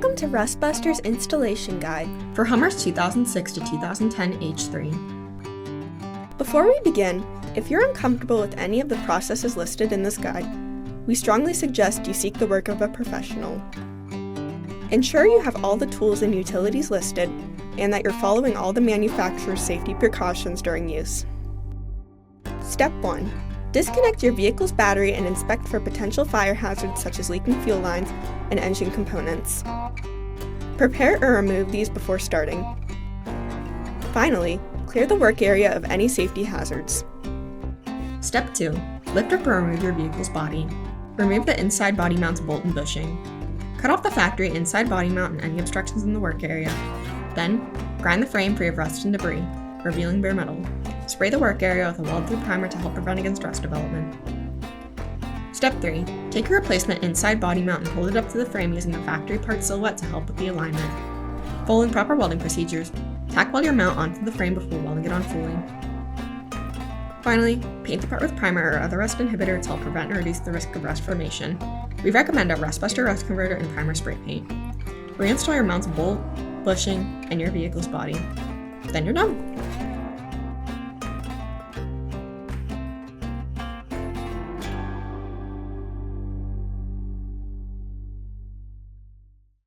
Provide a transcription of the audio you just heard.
Welcome to Rustbuster's installation guide for Hummer's 2006 to 2010 H3. Before we begin, if you're uncomfortable with any of the processes listed in this guide, we strongly suggest you seek the work of a professional. Ensure you have all the tools and utilities listed and that you're following all the manufacturer's safety precautions during use. Step 1. Disconnect your vehicle's battery and inspect for potential fire hazards such as leaking fuel lines and engine components. Prepare or remove these before starting. Finally, clear the work area of any safety hazards. Step 2. Lift up or remove your vehicle's body. Remove the inside body mount's bolt and bushing. Cut off the factory inside body mount and any obstructions in the work area. Then, grind the frame free of rust and debris, revealing bare metal. Spray the work area with a weld-through primer to help prevent against rust development. Step 3. Take your replacement inside body mount and hold it up to the frame using the factory part silhouette to help with the alignment. Following proper welding procedures, tack weld your mount onto the frame before welding it on fully. Finally, paint the part with primer or other rust inhibitor to help prevent or reduce the risk of rust formation. We recommend a Rustbuster rust converter and primer spray paint. Reinstall your mount's bolt, bushing, and your vehicle's body. Then you're done!